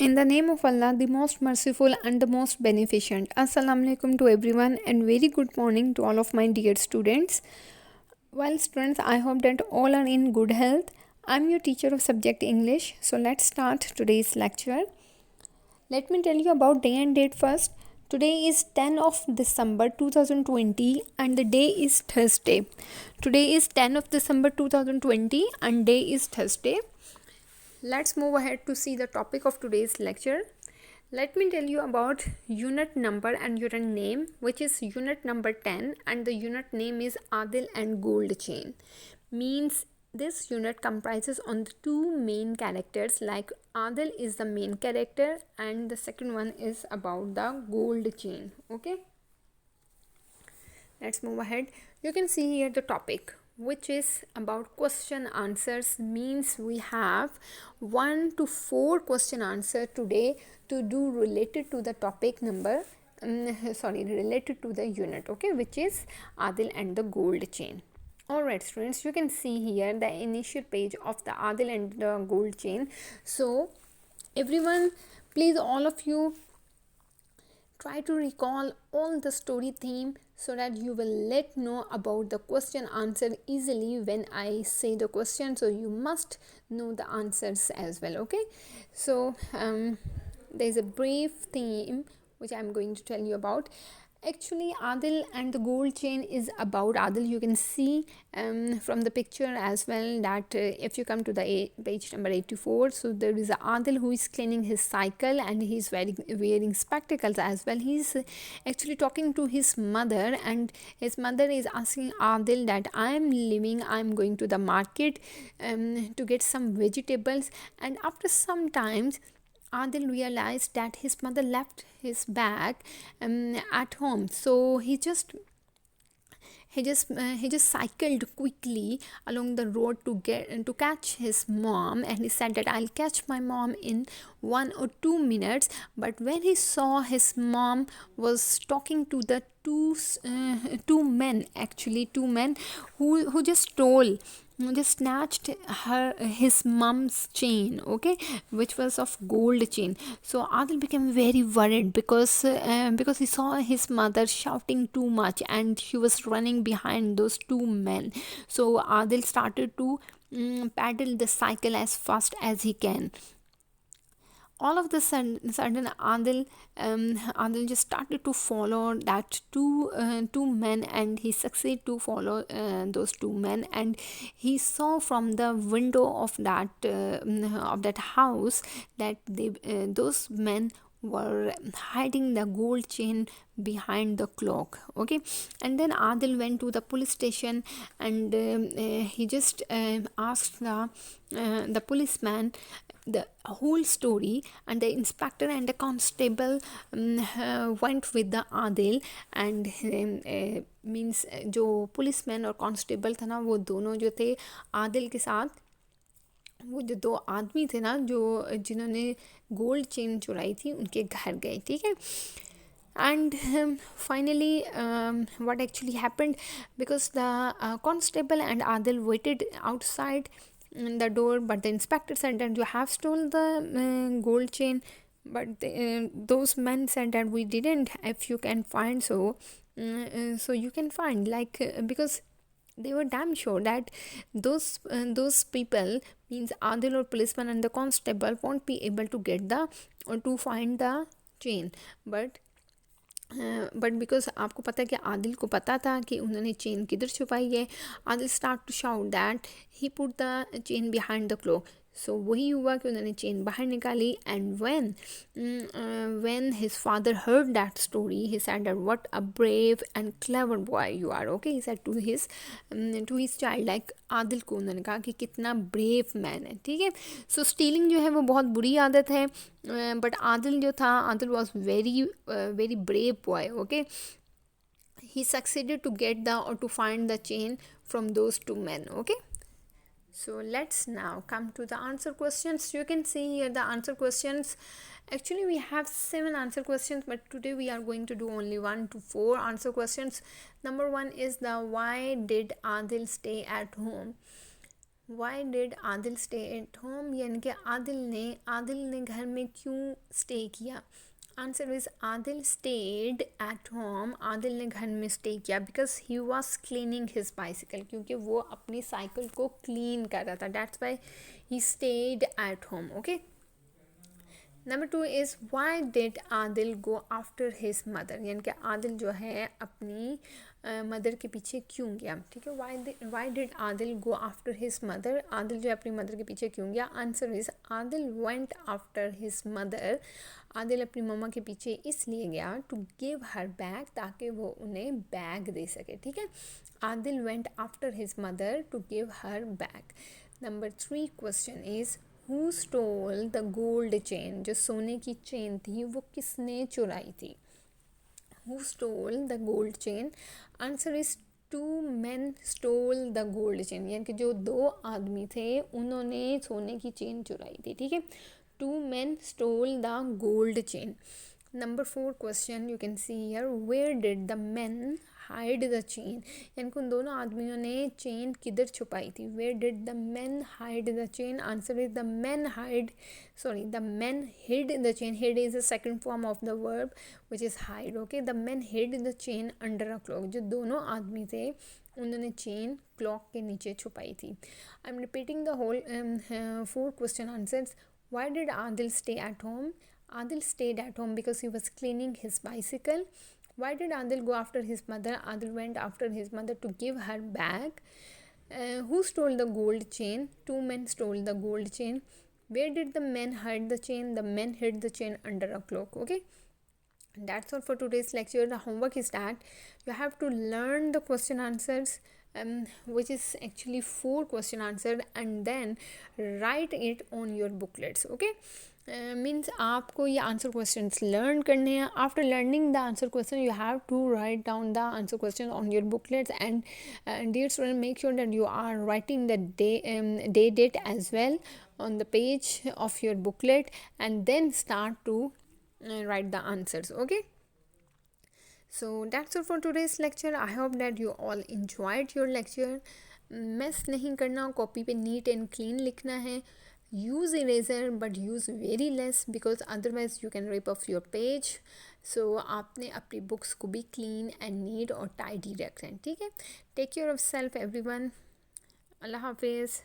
In the name of Allah, the most merciful and the most beneficent. Assalamu alaikum to everyone and very good morning to all of my dear students. Well, students, I hope that all are in good health. I'm your teacher of subject English. So let's start today's lecture. Let me tell you about day and date first. Today is 10 of December 2020 and the day is Thursday. Today is 10 of December 2020 and day is Thursday. Let's move ahead to see the topic of today's lecture. Let me tell you about unit number and unit name, which is unit number 10, and the unit name is Adil and Gold Chain. Means this unit comprises on the two main characters, like Adil is the main character and the second one is about the gold chain. Okay, let's move ahead. You can see here the topic, which is about question answers. Means we have 1 to 4 question answer today to do related to the topic number related to the unit, okay, which is Adil and the gold chain. Alright students, you can see here the initial page of the Adil and the gold chain. So everyone, please, all of you, try to recall all the story theme so that you will let know about the question answer easily when I say the question. So you must know the answers as well. Okay, so there's a brief theme which I'm going to tell you about. Actually, Adil and the gold chain is about Adil. You can see from the picture as well that if you come to the page number 84, so there is a Adil who is cleaning his cycle and he's wearing spectacles as well. He's actually talking to his mother, and his mother is asking Adil that I'm going to the market to get some vegetables. And after some times, Adil realized that his mother left his bag at home, so he just cycled quickly along the road to catch his mom, and he said that I'll catch my mom in 1 or 2 minutes. But when he saw his mom was talking to the two men, actually two men who just snatched his mom's chain, okay, which was of gold chain. So Adil became very worried because he saw his mother shouting too much and she was running behind those two men. So Adil started to paddle the cycle as fast as he can. All of the sudden Adil just started to follow that two men, and he succeeded to follow those two men, and he saw from the window of that house that those men were hiding the gold chain behind the clock. Okay, and then Adil went to the police station, and he just asked the policeman the whole story, and the inspector and the constable went with the Adil. And means जो policeman और constable था ना, वो दोनों जो थे आदिल के साथ, वो जो दो आदमी थे ना जो जिन्होंने गोल्ड चेन चुराई थी, उनके घर गए. ठीक है. And finally, what actually happened, because the constable and Adil waited outside the door, but the inspector said that you have stolen the gold chain, but those men said that we didn't. If you can find, so you can find, because they were damn sure that those people, means Adil or policeman and the constable, won't be able to get to find the chain. But because आपको पता है कि आदिल को पता था कि उन्होंने chain किधर छुपाई है. Adil start to shout that he put the chain behind the clock. So वही हुआ कि उन्होंने चेन बाहर निकाली. And when his father heard that story, he said that what a brave and clever boy you are. Okay, he said to his child, like Adil को उन्होंने कहा कि कितना ब्रेव मैन है. ठीक है. सो स्टीलिंग जो है वो बहुत बुरी आदत है, बट आदिल जो था, Adil was very brave boy. Okay, he succeeded to get or to find the chain from those two men. Okay, so let's now come to the answer questions. You can see here the answer questions. Actually we have 7 answer questions, but today we are going to do only 1 to 4 answer questions. Number 1 is the why did Adil stay at home. Why did Adil stay at home, यानी कि आदिल ने घर में क्यों stay किया. Answer is Adil stayed at home. Adil ने घर में स्टे किया because he was cleaning his bicycle, क्योंकि वो अपनी साइकिल को क्लीन कर रहा था. That's why he stayed at home. Okay. Number 2 is why did Adil go after his mother, यानी कि आदिल जो है अपनी मदर के पीछे क्यों गया. ठीक है. Why did Adil go after his mother. Adil जो है अपनी मदर के पीछे क्यों गया. Answer is Adil went after his mother. Adil अपनी मम्मा के पीछे इसलिए गया टू गिव हर बैग, ताकि वो उन्हें बैग दे सके. ठीक है. Adil went after his mother to give her bag. Number 3 question is who stole the gold chain. जो सोने की चेन थी वो किसने चुराई थी. Who stole the gold chain? Answer is two men stole the gold chain. यानी कि जो 2 आदमी थे उन्होंने सोने की चेन चुराई थी. ठीक है. 2 men stole the gold chain. Number 4 question you can see here. Where did the men hide the chain? यानी कि उन दोनों आदमियों ने चेन किधर छुपाई थी. Where did the men hide the chain? Answer is the men hid the chain. Hid is the second form of the verb which is hide. Okay. The men hid the chain under a clock. जो दोनों आदमी थे उन्होंने chain clock के नीचे छुपाई थी. I'm repeating the whole 4 question answers. Why did Adil stay at home? Adil stayed at home because he was cleaning his bicycle. Why did Adil go after his mother? Adil went after his mother to give her bag. Who stole the gold chain? 2 men stole the gold chain. Where did the men hide the chain? The men hid the chain under a cloak. Okay. That's all for today's lecture. The homework is that you have to learn the question answers, which is actually 4 question answered, and then write it on your booklets. Okay. Means आपको ये answer questions learn करने हैं. After learning the answer question you have to write down the answer question on your booklets. And dear student, make sure that you are writing the day date as well on the page of your booklet, and then start to write the answers. Okay. So that's all for today's lecture. I hope that you all enjoyed your lecture. Mess नहीं करना, copy पे neat and clean लिखना है. Use eraser but use very less because otherwise you can rip off your page. So आपने अपनी books को भी clean and neat और टाइडी रखना है. ठीक है. Take care of self everyone. अल्लाह हाफिज़.